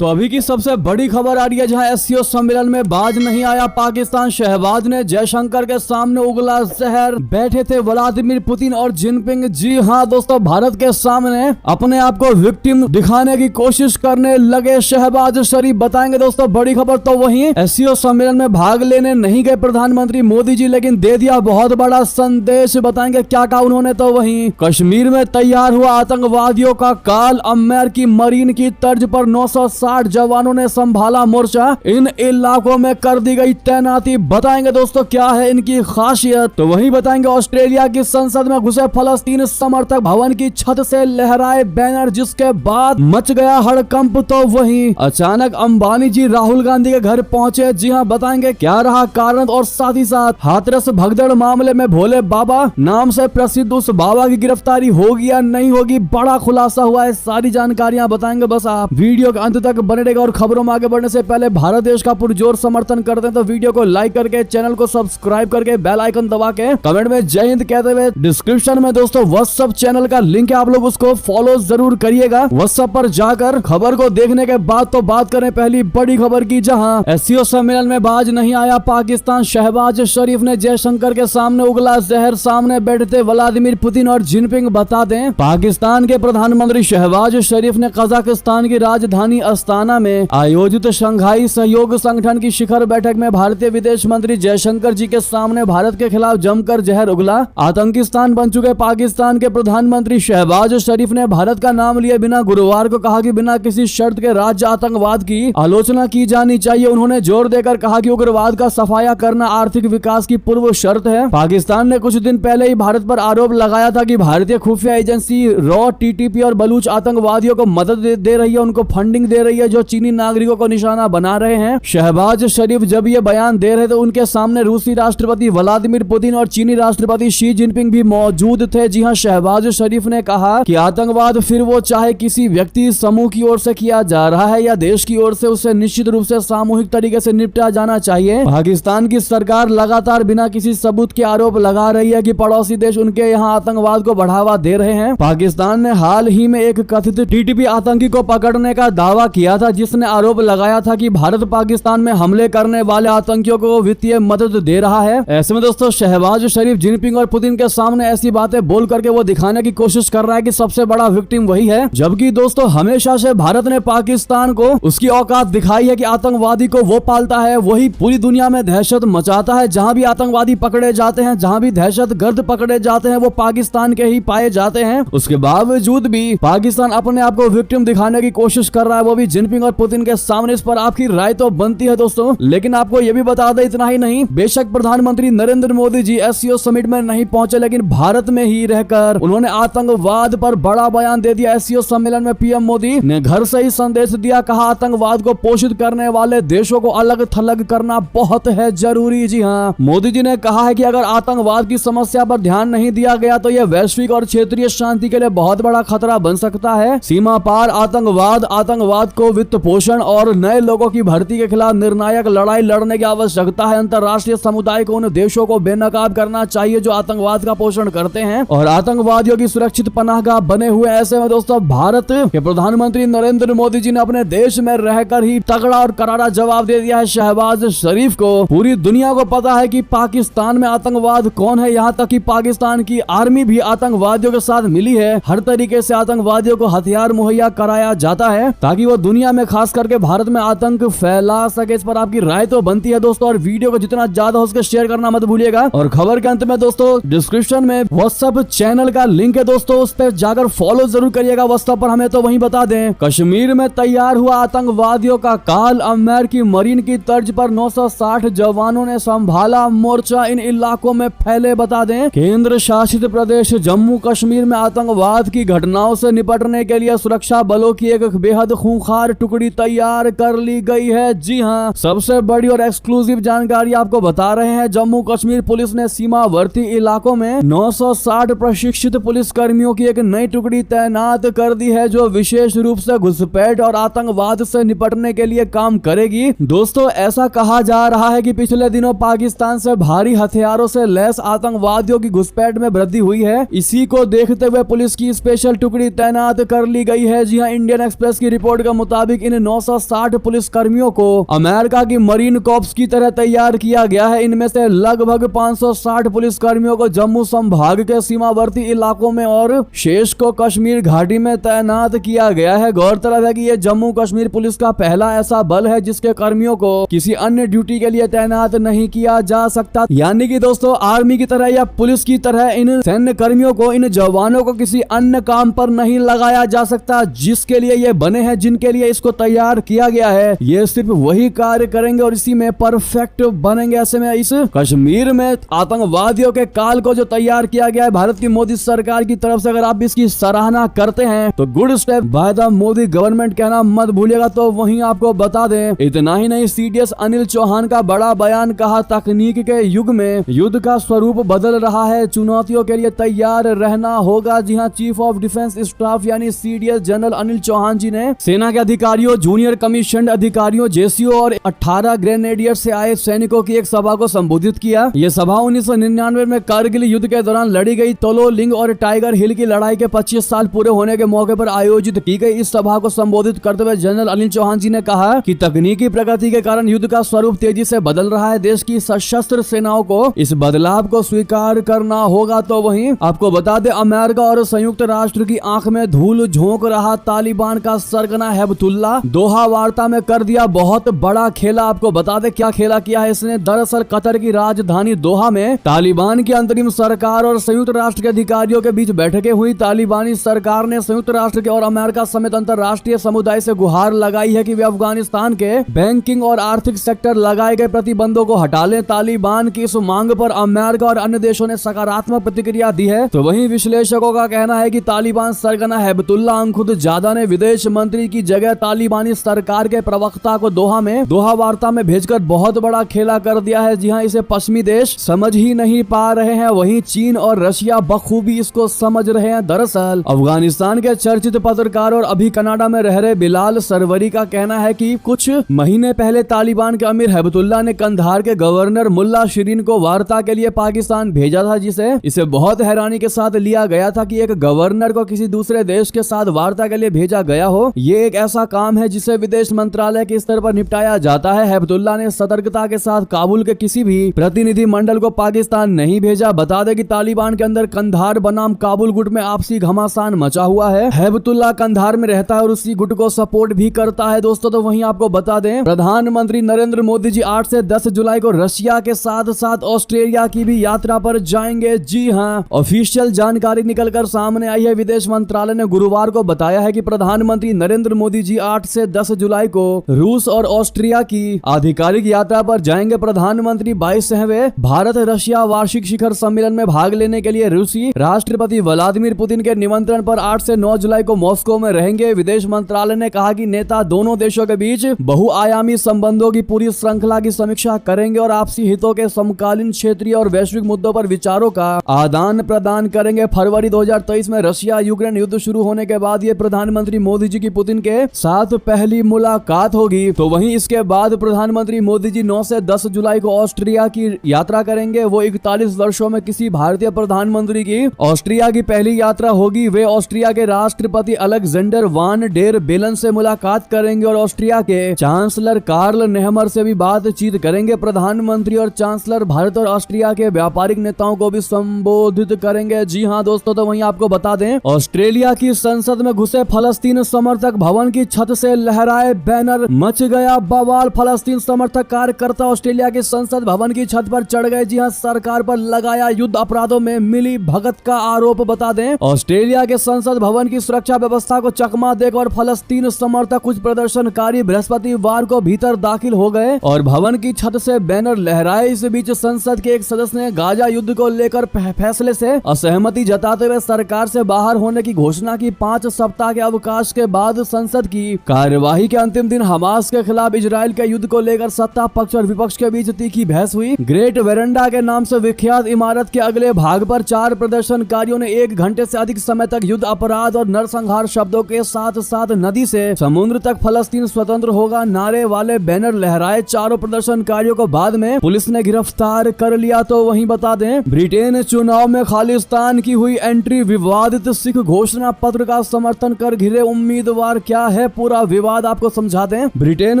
तो अभी की सबसे बड़ी खबर आ रही है, जहां एससीओ सम्मेलन में बाज नहीं आया पाकिस्तान। शहबाज ने जयशंकर के सामने उगला जहर। बैठे थे व्लादिमीर पुतिन और जिनपिंग। जी हां दोस्तों, भारत के सामने अपने आप को विक्टिम दिखाने की कोशिश करने लगे शहबाज शरीफ। बताएंगे दोस्तों बड़ी खबर। तो वहीं एससीओ सम्मेलन में भाग लेने नहीं गए प्रधानमंत्री मोदी जी, लेकिन दे दिया बहुत बड़ा संदेश। बताएंगे क्या कहा उन्होंने। तो वहीं कश्मीर में तैयार हुआ आतंकवादियों का काल। अमेरिकी मरीन की तर्ज पर 960 जवानों ने संभाला मोर्चा। इन इलाकों में कर दी गई तैनाती। बताएंगे दोस्तों क्या है इनकी खासियत। तो वहीं बताएंगे ऑस्ट्रेलिया की संसद में घुसे फलस्तीन समर्थक, भवन की छत से लहराए बैनर, जिसके बाद मच गया हड़कंप। तो वहीं अचानक अंबानी जी राहुल गांधी के घर पहुंचे। जी हां, बताएंगे क्या रहा कारण और साथ ही साथ हाथरस भगदड़ मामले में भोले बाबा नाम से प्रसिद्ध उस बाबा की गिरफ्तारी होगी या नहीं होगी, बड़ा खुलासा हुआ है। सारी जानकारियां बताएंगे, बस आप वीडियो के अंत तक बने रहेगा। और खबरों में आगे बढ़ने से पहले भारत देश का पुरजोर समर्थन करते हैं तो वीडियो को लाइक करके, चैनल को सब्सक्राइब करके, बेल आइकन दबा के कमेंट में जय हिंद कहते हुए डिस्क्रिप्शन में दोस्तों व्हाट्सएप चैनल का लिंक है, आप लोग उसको फॉलो जरूर करिएगा व्हाट्सएप पर जाकर। खबर को देखने के बाद तो बात करें पहली बड़ी खबर की, जहां एससीओ सम्मेलन में बाज नहीं आया पाकिस्तान। शहबाज शरीफ ने जयशंकर के सामने उगला जहर। सामने बैठे थे व्लादिमीर पुतिन और जिनपिंग। बता दें, पाकिस्तान के प्रधानमंत्री शहबाज शरीफ ने कजाकिस्तान की राजधानी अस्ताना में आयोजित शंघाई सहयोग संगठन की शिखर बैठक में भारतीय विदेश मंत्री जयशंकर जी के सामने भारत के खिलाफ जमकर जहर उगला। आतंकिस्तान बन चुके पाकिस्तान के प्रधानमंत्री शहबाज शरीफ ने भारत का नाम लिए बिना गुरुवार को कहा कि बिना किसी शर्त के राज्य आतंकवाद की आलोचना की जानी चाहिए। उन्होंने जोर देकर कहा कि उग्रवाद का सफाया करना आर्थिक विकास की पूर्व शर्त है। पाकिस्तान ने कुछ दिन पहले ही भारत पर आरोप लगाया था कि भारतीय खुफिया एजेंसी रॉ, टीटीपी और बलूच आतंकवादियों को मदद दे रही है, उनको फंडिंग दे रही है, जो चीनी नागरिकों को निशाना बना रहे हैं। शहबाज शरीफ जब ये बयान दे रहे थे, उनके सामने रूसी राष्ट्रपति व्लादिमीर पुतिन और चीनी राष्ट्रपति शी जिनपिंग भी मौजूद थे। जी हां, शहबाज शरीफ ने कहा कि आतंकवाद फिर वो चाहे किसी व्यक्ति समूह की ओर से किया जा रहा है या देश की ओर से, उसे निश्चित रूप से सामूहिक तरीके से निपटा जाना चाहिए। पाकिस्तान की सरकार लगातार बिना किसी सबूत के आरोप लगा रही है कि पड़ोसी देश उनके यहाँ आतंकवाद को बढ़ावा दे रहे हैं। पाकिस्तान ने हाल ही में एक कथित टीटीपी आतंकी को पकड़ने का दावा किया था, जिसने आरोप लगाया था कि भारत पाकिस्तान में हमले करने वाले आतंकियों को वित्तीय मदद दे रहा है। ऐसे में दोस्तों शहबाज शरीफ जिनपिंग और पुतिन के सामने ऐसी बातें बोल करके वो दिखाने की कोशिश कर रहा है कि सबसे बड़ा विक्टिम वही है, जबकि दोस्तों हमेशा से भारत ने पाकिस्तान को उसकी औकात दिखाई है कि आतंकवादी को वो पालता है, वही पूरी दुनिया में दहशत मचाता है। जहां भी आतंकवादी पकड़े जाते हैं, जहां भी दहशतगर्द पकड़े जाते हैं, वो पाकिस्तान के ही पाए जाते हैं। उसके बावजूद भी पाकिस्तान अपने आप को विक्टिम दिखाने की कोशिश कर रहा है, वो भी जिनपिंग और पुतिन के सामने। इस पर आपकी राय तो बनती है दोस्तों, लेकिन आपको यह भी बता दें, इतना ही नहीं, बेशक प्रधानमंत्री नरेंद्र मोदी जी एससीओ समिट में नहीं पहुंचे, लेकिन भारत में ही रहकर उन्होंने आतंकवाद पर बड़ा बयान दे दिया। एससीओ सम्मेलन में पीएम मोदी ने घर से ही संदेश दिया, कहा आतंकवाद को पोषित करने वाले देशों को अलग थलग करना बहुत है जरूरी। जी हाँ, मोदी जी ने कहा है कि अगर आतंकवाद की समस्या पर ध्यान नहीं दिया गया तो यह वैश्विक और क्षेत्रीय शांति के लिए बहुत बड़ा खतरा बन सकता है। सीमा पार आतंकवाद, आतंकवाद को वित्त पोषण और नए लोगों की भर्ती के खिलाफ निर्णायक लड़ाई लड़ने की आवश्यकता है। अंतर्राष्ट्रीय समुदाय को उन देशों को बेनकाब करना चाहिए जो आतंकवाद का पोषण करते हैं और आतंकवादियों की सुरक्षित पनाहगाह बने हुए। ऐसे में दोस्तों भारत के प्रधानमंत्री नरेंद्र मोदी जी ने अपने देश में रहकर ही तगड़ा और करारा जवाब दे दिया है शहबाज शरीफ को। पूरी दुनिया को पता है कि पाकिस्तान में आतंकवाद कौन है, यहाँ तक कि पाकिस्तान की आर्मी भी आतंकवादियों के साथ मिली है। हर तरीके से आतंकवादियों को हथियार मुहैया कराया जाता है ताकि वो दुनिया में खास करके भारत में आतंक फैला सके। इस पर आपकी राय तो बनती है दोस्तों, और वीडियो को जितना ज्यादा हो सके शेयर करना मत भूलिएगा। और खबर के अंत में दोस्तों डिस्क्रिप्शन में व्हाट्सएप चैनल का लिंक है दोस्तों, उस पर जाकर फॉलो जरूर करिएगा व्हाट्सएप पर। हमें तो वहीं बता दें, कश्मीर में तैयार हुआ आतंकवादियों का काल। अमेरिकी मरीन की तर्ज पर 960 जवानों ने संभाला मोर्चा। इन इलाकों में फैले, बता दें, केंद्र शासित प्रदेश जम्मू कश्मीर में आतंकवाद की घटनाओं से निपटने के लिए सुरक्षा बलों की एक बेहद खूंखार टुकड़ी तैयार कर ली गई है। जी हां, सबसे बड़ी और एक्सक्लूसिव जानकारी आपको बता रहे हैं। जम्मू कश्मीर पुलिस ने सीमावर्ती इलाकों में 960 प्रशिक्षित पुलिस कर्मियों की एक नई टुकड़ी तैनात कर दी है, जो विशेष रूप से घुसपैठ और आतंकवाद से निपटने के लिए काम करेगी। दोस्तों ऐसा कहा जा रहा है कि पिछले दिनों पाकिस्तान से भारी हथियारों से लैस आतंकवादियों की घुसपैठ में वृद्धि हुई है। इसी को देखते हुए पुलिस की स्पेशल टुकड़ी तैनात कर ली गई है। जी हां, इंडियन एक्सप्रेस की रिपोर्ट के मुताबिक इन 960 पुलिस कर्मियों को अमेरिका की मरीन कॉर्प्स की तरह तैयार किया गया है। इनमें से लगभग 560 पुलिस कर्मियों को जम्मू संभाग के सीमावर्ती इलाकों में और शेष को कश्मीर घाटी में तैनात किया गया है। गौरतलब है कि यह जम्मू कश्मीर पुलिस का पहला ऐसा बल है जिसके कर्मियों को किसी अन्य ड्यूटी के लिए तैनात नहीं किया जा सकता। यानी कि दोस्तों आर्मी की तरह या पुलिस की तरह इन सैन्य कर्मियों को, इन जवानों को किसी अन्य काम पर नहीं लगाया जा सकता जिसके लिए ये बने हैं, जिनके लिए इसको तैयार किया गया है। ये सिर्फ वही कार्य करेंगे और इसी में परफेक्ट बनेंगे। ऐसे में इस कश्मीर में आतंकवादियों के काल को जो तैयार किया गया है भारत की मोदी सरकार की तरफ से, अगर आप इसकी सराहना करते हैं तो good step by the Modi government कहना मत भूलिएगा। तो वहीं आपको बता दें, इतना ही नहीं, सीडीएस अनिल चौहान का बड़ा बयान, कहा तकनीक के युग में युद्ध का स्वरूप बदल रहा है, चुनौतियों के लिए तैयार रहना होगा। जी हां, चीफ ऑफ डिफेंस स्टाफ यानी सीडीएस जनरल अनिल चौहान जी ने सेना के अधिकारियों, जूनियर कमीशन अधिकारियों, जेसीओ और 18 ग्रेनेडियर से आए सैनिकों की एक सभा को संबोधित किया। यह सभा 1999 में कारगिल युद्ध के दौरान लड़ी गई तोलो लिंग और टाइगर हिल की लड़ाई के 25 साल पूरे होने के मौके पर आयोजित की गई। इस सभा को संबोधित करते हुए जनरल अनिल चौहान जी ने कहा कि तकनीकी प्रगति के कारण युद्ध का स्वरूप तेजी से बदल रहा है। देश की सशस्त्र सेनाओं को इस बदलाव को स्वीकार करना होगा। तो वहीं आपको बता दें, अमेरिका और संयुक्त राष्ट्र की आंख में धूल झोंक रहा तालिबान का सरगना हिजबुल्लाह दोहा वार्ता में कर दिया बहुत बड़ा खेला। आपको बता दें क्या खेला किया है इसने। दरअसल कतर की राजधानी दोहा में तालिबान की अंतरिम सरकार और संयुक्त राष्ट्र के अधिकारियों के बीच बैठकें हुई। तालिबानी सरकार ने संयुक्त राष्ट्र के और अमेरिका समेत अंतर्राष्ट्रीय समुदाय से गुहार लगाई है कि वे अफगानिस्तान के बैंकिंग और आर्थिक सेक्टर लगाए गए प्रतिबंधों को हटा लें। तालिबान की इस मांग पर अमेरिका और अन्य देशों ने सकारात्मक प्रतिक्रिया दी है। तो वहीं विश्लेषकों का कहना है कि तालिबान सरगना हिजबुल्लाह अंखुदजादा ने विदेश मंत्री की जगह तालिबानी सरकार के प्रवक्ता को दोहा वार्ता में भेजकर बहुत बड़ा खेला कर दिया है। जी हां, इसे पश्चिमी देश समझ ही नहीं पा रहे हैं, वहीं चीन और रशिया बखूबी इसको समझ रहे हैं। दरअसल अफगानिस्तान के चर्चित पत्रकार और अभी कनाडा में रह रहे बिलाल सरवरी का कहना है कि कुछ महीने पहले तालिबान के अमीर हिजबुल्लाह ने कंधार के गवर्नर मुल्ला शिरीन को वार्ता के लिए पाकिस्तान भेजा था, जिसे इसे बहुत हैरानी के साथ लिया गया था कि एक गवर्नर को किसी दूसरे देश के साथ वार्ता के लिए भेजा गया हो। ये एक ऐसा काम है जिसे विदेश मंत्रालय के स्तर पर निपटाया जाता है। हिजबुल्लाह ने सतर्कता के साथ काबुल के किसी भी प्रतिनिधि मंडल को पाकिस्तान नहीं भेजा। बता दें कि तालिबान के अंदर कंधार बनाम काबुल गुट में आपसी घमासान मचा हुआ है। हिजबुल्लाह कंधार में रहता है और उसी गुट को सपोर्ट भी करता है दोस्तों। तो वहीं आपको बता दें, प्रधानमंत्री नरेंद्र मोदी जी 8 से 10 जुलाई को रशिया के साथ साथ ऑस्ट्रेलिया की भी यात्रा पर जाएंगे। जी हां, ऑफिशियल जानकारी निकलकर सामने आई है। विदेश मंत्रालय ने गुरुवार को बताया है कि प्रधानमंत्री नरेंद्र मोदी जी 8 से 10 जुलाई को रूस और ऑस्ट्रिया की आधिकारिक यात्रा पर जाएंगे। प्रधानमंत्री 22वें भारत रशिया वार्षिक शिखर सम्मेलन में भाग लेने के लिए रूसी राष्ट्रपति व्लादिमीर पुतिन के निमंत्रण पर 8 से 9 जुलाई को मॉस्को में रहेंगे। विदेश मंत्रालय ने कहा कि नेता दोनों देशों के बीच बहुआयामी संबंधों की पूरी श्रृंखला की समीक्षा करेंगे और आपसी हितों के समकालीन क्षेत्रीय और वैश्विक मुद्दों पर विचारों का आदान प्रदान करेंगे। फरवरी 2023 में रशिया यूक्रेन युद्ध शुरू होने के बाद ये प्रधानमंत्री मोदी जी की पुतिन के साथ पहली मुलाकात होगी। तो वहीं इसके बाद प्रधानमंत्री मोदी जी 9 से 10 जुलाई को ऑस्ट्रिया की यात्रा करेंगे। वो 41 वर्षों में किसी भारतीय प्रधानमंत्री की ऑस्ट्रिया की पहली यात्रा होगी। वे ऑस्ट्रिया के राष्ट्रपति अलेक्जेंडर वान डेर बेलन से मुलाकात करेंगे और ऑस्ट्रिया के चांसलर कार्ल नेहमर से भी बातचीत करेंगे। प्रधानमंत्री और चांसलर भारत और ऑस्ट्रिया के व्यापारिक नेताओं को भी संबोधित करेंगे। जी हां दोस्तों, तो वहीं आपको बता दें, ऑस्ट्रेलिया की संसद में घुसे फलस्तीन समर्थक भवन की छत से लहराए बैनर, मच गया बवाल। फलस्तीन समर्थक कार्यकर्ता ऑस्ट्रेलिया के संसद भवन की छत पर चढ़ गए। जी हां, सरकार पर लगाया युद्ध अपराधों में मिली भगत का आरोप। बता दें, ऑस्ट्रेलिया के संसद भवन की सुरक्षा व्यवस्था को चकमा देकर फलस्तीन समर्थक कुछ प्रदर्शनकारी बृहस्पतिवार को भीतर दाखिल हो गए और भवन की छत से बैनर लहराए। इस बीच संसद के एक सदस्य ने गाजा युद्ध को लेकर फैसले से असहमति जताते हुए सरकार से बाहर होने की घोषणा की। 5 सप्ताह के अवकाश के बाद संसद की कार्यवाही के अंतिम दिन हमास के खिलाफ इजराइल के युद्ध को लेकर सत्ता पक्ष और विपक्ष के बीच तीखी बहस हुई। ग्रेट वेरेंडा के नाम से विख्यात इमारत के अगले भाग पर 4 प्रदर्शनकारियों ने 1 घंटे से अधिक समय तक युद्ध अपराध और नरसंहार शब्दों के साथ साथ नदी से समुद्र तक फलस्तीन स्वतंत्र होगा नारे वाले बैनर लहराए। चारों प्रदर्शनकारियों को बाद में पुलिस ने गिरफ्तार कर लिया। तो वहीं बता दें, ब्रिटेन चुनाव में खालिस्तान की हुई एंट्री, विवादित सिख घोषणा पत्र का समर्थन कर घिरे उम्मीदवार क्या है है पूरा विवाद आपको समझा दें। ब्रिटेन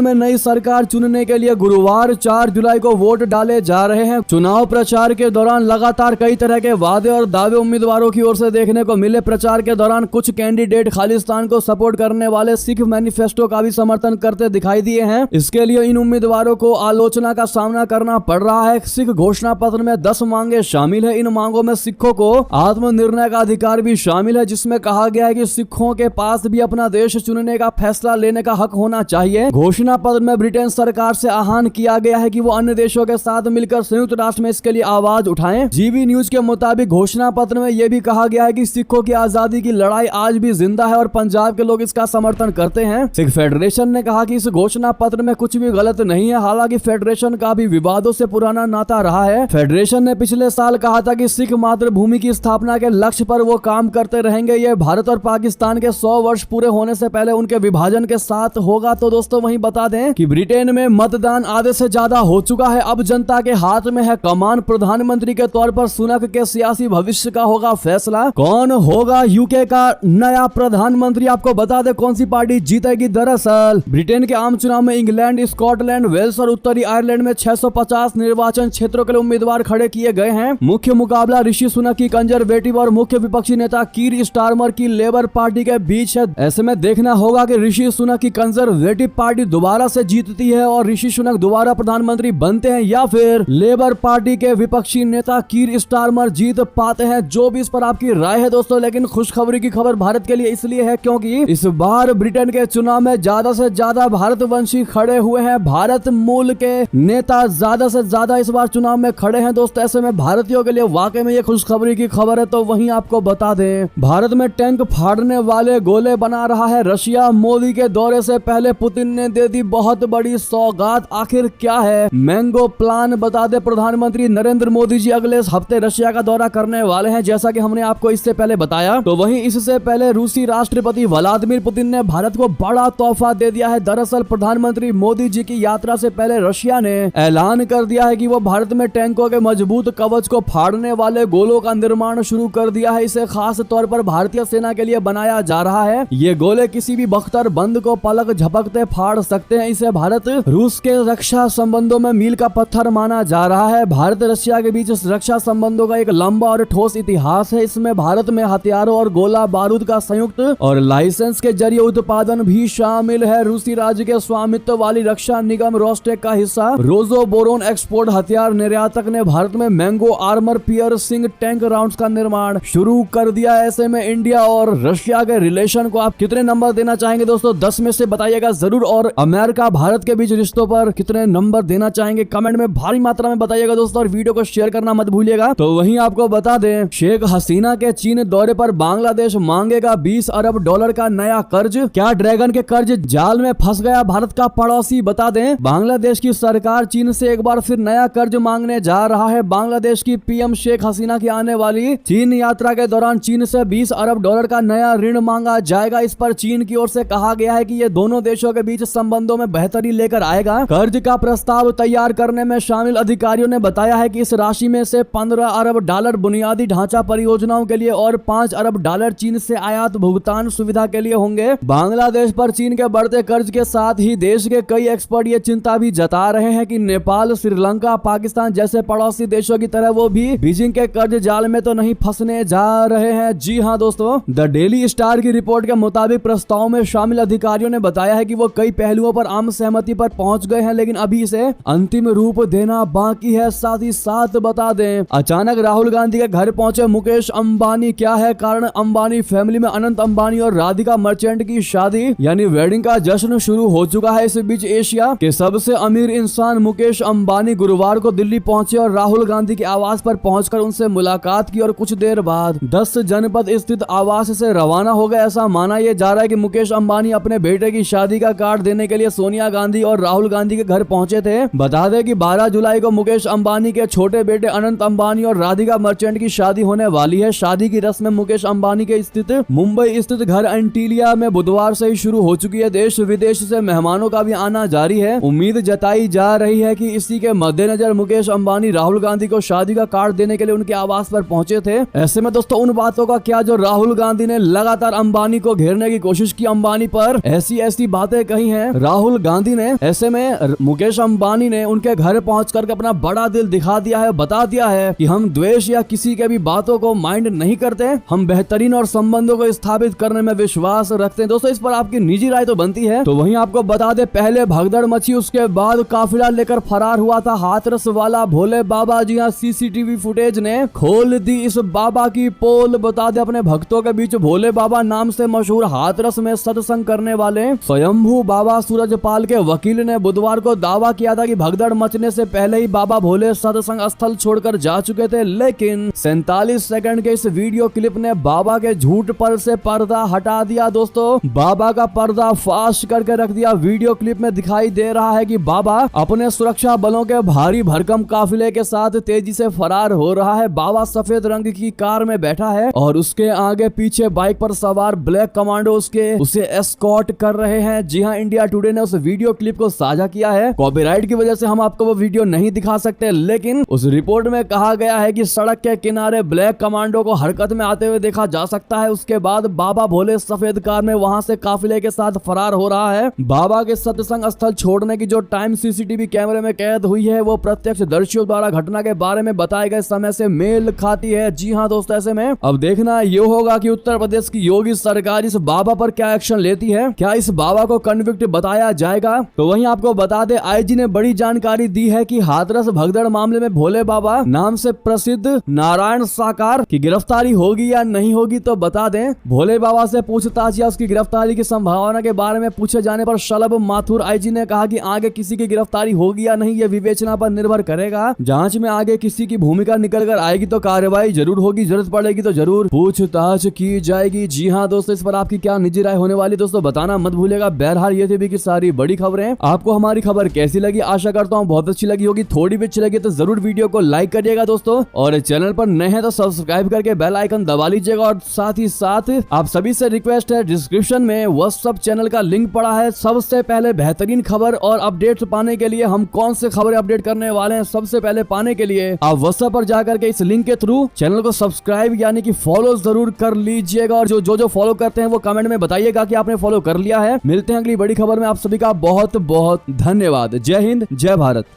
में नई सरकार चुनने के लिए गुरुवार 4 जुलाई को वोट डाले जा रहे हैं। चुनाव प्रचार के दौरान लगातार कई तरह के वादे और दावे उम्मीदवारों की ओर से देखने को मिले। प्रचार के दौरान कुछ कैंडिडेट खालिस्तान को सपोर्ट करने वाले सिख मैनिफेस्टो का भी समर्थन करते दिखाई दिए हैं। इसके लिए इन उम्मीदवारों को आलोचना का सामना करना पड़ रहा है। सिख घोषणा पत्र में 10 मांगे शामिल है। इन मांगों में सिखों को आत्मनिर्णय का अधिकार भी शामिल है, जिसमें कहा गया है कि सिखों के पास भी अपना देश चुनने का फैसला लेने का हक होना चाहिए। घोषणा पत्र में ब्रिटेन सरकार से आह्वान किया गया है कि वो अन्य देशों के साथ मिलकर संयुक्त राष्ट्र में इसके लिए आवाज उठाएं। जीबी न्यूज के मुताबिक घोषणा पत्र में यह भी कहा गया है कि सिखों की आजादी की लड़ाई आज भी जिंदा है और पंजाब के लोग इसका समर्थन करते हैं। सिख फेडरेशन ने कहा कि इस घोषणा पत्र में कुछ भी गलत नहीं है। हालांकि फेडरेशन का भी विवादों से पुराना नाता रहा है। फेडरेशन ने पिछले साल कहा था कि सिख मातृभूमि की स्थापना के लक्ष्य पर वो काम करते रहेंगे। ये भारत और पाकिस्तान के 100 वर्ष पूरे होने से पहले उनके विभाजन के साथ होगा। तो दोस्तों वहीं बता दें कि ब्रिटेन में मतदान आधे से ज्यादा हो चुका है। अब जनता के हाथ में है कमान। प्रधानमंत्री के तौर पर सुनक के सियासी भविष्य का होगा फैसला। कौन होगा यूके का नया प्रधानमंत्री, आपको बता दें कौन सी पार्टी जीतेगी। दरअसल ब्रिटेन के आम चुनाव में इंग्लैंड, स्कॉटलैंड, वेल्स और उत्तरी आयरलैंड में 650 निर्वाचन क्षेत्रों के लिए उम्मीदवार खड़े किए गए हैं। मुख्य मुकाबला ऋषि सुनक की कंजरवेटिव और मुख्य विपक्षी नेता कीर स्टारमर की लेबर पार्टी के बीच है। ऐसे में देखना होगा कि ऋषि सुनक की कंजरवेटिव पार्टी दोबारा से जीतती है और ऋषि सुनक दोबारा प्रधानमंत्री बनते हैं, या फिर लेबर पार्टी के विपक्षी नेता कीर स्टारमर जीत पाते हैं। जो भी इस पर आपकी राय है दोस्तों। लेकिन खुशखबरी की खबर भारत के लिए इसलिए है क्योंकि इस बार ब्रिटेन के चुनाव में ज्यादा से ज्यादा भारतवंशी खड़े हुए हैं। भारत मूल के नेता ज्यादा से ज्यादा इस बार चुनाव में खड़े हैं दोस्तों। ऐसे में भारतीयों के लिए वाकई में ये खुशखबरी की खबर है। तो वहीं आपको बता दें, भारत में टैंक फाड़ने वाले गोले बना रहा है रशिया। मोदी के दौरे से पहले पुतिन ने दे दी बहुत बड़ी सौगात। आखिर क्या है मैंगो प्लान, बता दे। प्रधानमंत्री नरेंद्र मोदी जी अगले हफ्ते रशिया का दौरा करने वाले हैं, जैसा कि हमने आपको इससे पहले बताया। तो वहीं इससे पहले रूसी राष्ट्रपति व्लादिमीर पुतिन ने भारत को बड़ा तोहफा दे दिया है। दरअसल प्रधानमंत्री मोदी जी की यात्रा से पहले रशिया ने ऐलान कर दिया है कि वो भारत में टैंकों के मजबूत कवच को फाड़ने वाले गोलों का निर्माण शुरू कर दिया है। इसे खास तौर पर भारतीय सेना के लिए बनाया जा रहा है। ये गोले किसी भी बख्तर बंद को पलक झपकते फाड़ सकते हैं। इसे भारत रूस के रक्षा संबंधों में मील का पत्थर माना जा रहा है। भारत रशिया के बीच रक्षा संबंधों का एक लंबा और ठोस इतिहास है। इसमें भारत में हथियारों और गोला बारूद का संयुक्त और लाइसेंस के जरिए उत्पादन भी शामिल है। रूसी राज्य के स्वामित्व वाली रक्षा निगम रोस्टेक का हिस्सा रोजोबोरोन एक्सपोर्ट हथियार निर्यातक ने भारत में mango armour piercing tank rounds का निर्माण शुरू कर दिया। ऐसे में इंडिया और रशिया के रिलेशन को आप कितने नंबर देना चाहेंगे दोस्तों? 10 में से बताइएगा जरूर। और अमेरिका भारत के बीच रिश्तों पर कितने नंबर देना चाहेंगे कमेंट में भारी मात्रा में बताइएगा दोस्तों। और वीडियो को शेयर करना मत भूलिएगा। तो वहीं आपको बता दें, शेख हसीना के चीन दौरे पर बांग्लादेश मांगेगा $20 अरब का नया कर्ज। क्या ड्रैगन के कर्ज जाल में फंस गया भारत का पड़ोसी? बता दें, बांग्लादेश की सरकार चीन से एक बार फिर नया कर्ज मांगने जा रहा है। बांग्लादेश की पीएम शेख हसीना की आने वाली चीन यात्रा के दौरान चीन से $20 अरब का नया ऋण मांगा जाएगा। इस पर चीन की ओर से कहा गया है कि ये दोनों देशों के बीच संबंधों में बेहतरी लेकर आएगा। कर्ज का प्रस्ताव तैयार करने में शामिल अधिकारियों ने बताया है कि इस राशि में से $15 अरब बुनियादी ढांचा परियोजनाओं के लिए और $5 अरब चीन से आयात भुगतान सुविधा के लिए होंगे। बांग्लादेश पर चीन के बढ़ते कर्ज के साथ ही देश के कई एक्सपर्ट ये चिंता भी जता रहे हैं कि नेपाल, श्रीलंका, पाकिस्तान जैसे पड़ोसी देशों की तरह वो भी बीजिंग के कर्ज जाल में तो नहीं फंसने जा रहे हैं। जी हाँ दोस्तों, द डेली स्टार की रिपोर्ट के मुताबिक प्रस्ताव में शामिल अधिकारियों ने बताया है कि वो कई पहलुओं पर आम सहमति पर पहुंच गए हैं, लेकिन अभी इसे अंतिम रूप देना बाकी है। साथ ही साथ बता दें, अचानक राहुल गांधी के घर पहुंचे मुकेश अंबानी। क्या है कारण? अंबानी फैमिली में अनंत अंबानी और राधिका मर्चेंट की शादी यानी वेडिंग का जश्न शुरू हो चुका है। इस बीच एशिया के सबसे अमीर इंसान मुकेश अंबानी गुरुवार को दिल्ली पहुंचे और राहुल गांधी के आवास पर पहुंचकर उनसे मुलाकात की और कुछ देर बाद 10 जनपद स्थित आवास से रवाना हो गए। ऐसा माना यह जा रहा है कि मुकेश अंबानी अपने बेटे की शादी का कार्ड देने के लिए सोनिया गांधी और राहुल गांधी के घर पहुंचे थे। बता दें कि 12 जुलाई को मुकेश अंबानी के छोटे बेटे अनंत अंबानी और राधिका मर्चेंट की शादी होने वाली है। शादी की रस्म मुकेश अंबानी के स्थित मुंबई स्थित घर एंटीलिया में बुधवार से ही शुरू हो चुकी है। देश विदेश से मेहमानों का भी आना जारी है। उम्मीद जताई जा रही है कि इसी के मद्देनजर मुकेश अंबानी राहुल गांधी को शादी का कार्ड देने के लिए उनके आवास पर पहुंचे थे। ऐसे में दोस्तों उन बातों का क्या जो राहुल गांधी ने लगातार अंबानी को घेरने की कोशिश की। अंबानी पर ऐसी बातें कही हैं राहुल गांधी ने। ऐसे में मुकेश अंबानी ने उनके घर पहुंच करके अपना बड़ा दिल दिखा दिया है, बता दिया है कि हम द्वेष या किसी के भी बातों को माइंड नहीं करते, हम बेहतरीन और संबंधों को स्थापित करने में विश्वास रखते हैं। दोस्तों इस पर आपकी निजी राय तो बनती है। तो वहीं आपको बता दे, पहले भगदड़ मची, उसके बाद काफिला लेकर फरार हुआ था हाथरस वाला भोले बाबा। जी हाँ, सीसीटीवी फुटेज ने खोल दी इस बाबा की पोल। बता दे, अपने भक्तों के बीच भोले बाबा नाम से मशहूर हाथरस में सत्संग करने वाले स्वयंभू बाबा सूरजपाल के वकील ने बुधवार को दावा किया था कि भगदड़ मचने से पहले ही बाबा भोले सत्संग स्थल छोड़कर जा चुके थे, लेकिन 47 सेकंड के इस वीडियो क्लिप ने बाबा के झूठ पर से पर्दा हटा दिया। दोस्तों बाबा का पर्दा फाश करके रख दिया। वीडियो क्लिप में दिखाई दे रहा है कि बाबा अपने सुरक्षा बलों के भारी भरकम काफिले के साथ तेजी से फरार हो रहा है। बाबा सफेद रंग की कार में बैठा है और उसके आगे पीछे बाइक पर सवार ब्लैक कमांडो उसे एस्कॉर्ट कर रहे हैं। जी हाँ, इंडिया टुडे ने उस वीडियो क्लिप को साझा किया है। कॉपीराइट की वजह से हम आपको वो वीडियो नहीं दिखा सकते, लेकिन उस रिपोर्ट में कहा गया है कि सड़क के किनारे ब्लैक कमांडो को हरकत में आते हुए देखा जा सकता है। उसके बाद बाबा भोले सफेद कार में वहां से काफिले के साथ फरार हो रहा है। बाबा के सत्संग स्थल छोड़ने की जो टाइम सीसीटीवी कैमरे में कैद हुई है वो प्रत्यक्षदर्शियों द्वारा घटना के बारे में बताए गए समय से मेल खाती है। जी हाँ दोस्तों, ऐसे में अब देखना ये होगा कि उत्तर प्रदेश की योगी सरकार इस बाबा पर क्या एक्शन लेती है। क्या इस बाबा को कन्विक्ट बताया जाएगा? तो वहीं आपको बता दे, आईजी ने बड़ी जानकारी दी है कि हाथरस भगदड़ मामले में भोले बाबा नाम से प्रसिद्ध नारायण साकार की गिरफ्तारी होगी या नहीं होगी। तो बता दें, भोले बाबा से पूछताछ या उसकी गिरफ्तारी की संभावना के बारे में पूछे जाने पर शलभ माथुर आईजी ने कहा कि आगे किसी की गिरफ्तारी होगी या नहीं, यह विवेचना पर निर्भर करेगा। जांच में आगे किसी की भूमिका निकल कर आएगी तो कार्रवाई जरूर होगी, जरूरत पड़ेगी तो जरूर पूछताछ की जाएगी। जी हाँ दोस्तों, इस पर आपकी क्या निजी राय होने वाली दोस्तों बताना मत भूलिएगा। बहरहाल ये थी की सारी बड़ी खबरें। आपको हमारी खबर कैसी लगी? आशा करता हूँ बहुत अच्छी लगी होगी। थोड़ी भी अच्छी लगी तो जरूर वीडियो को लाइक करिएगा दोस्तों, और चैनल पर नए हैं तो सब्सक्राइब करके बेल आइकन दबा लीजिएगा। और साथ ही साथ आप सभी से रिक्वेस्ट है, डिस्क्रिप्शन में व्हाट्सएप चैनल का लिंक पड़ा है। सबसे पहले बेहतरीन खबर और अपडेट्स पाने के लिए, हम कौन से खबरें अपडेट करने वाले हैं सबसे पहले पाने के लिए, आप व्हाट्सएप पर जाकर के इस लिंक के थ्रू चैनल को सब्सक्राइब यानी कि फॉलो जरूर कर लीजिएगा। और जो फॉलो करते हैं वो कमेंट में बताइएगा कि आपने फॉलो कर लिया है। मिलते हैं अगली बड़ी खबर में। आप सभी का बहुत बहुत धन्यवाद। जय हिंद, जय भारत।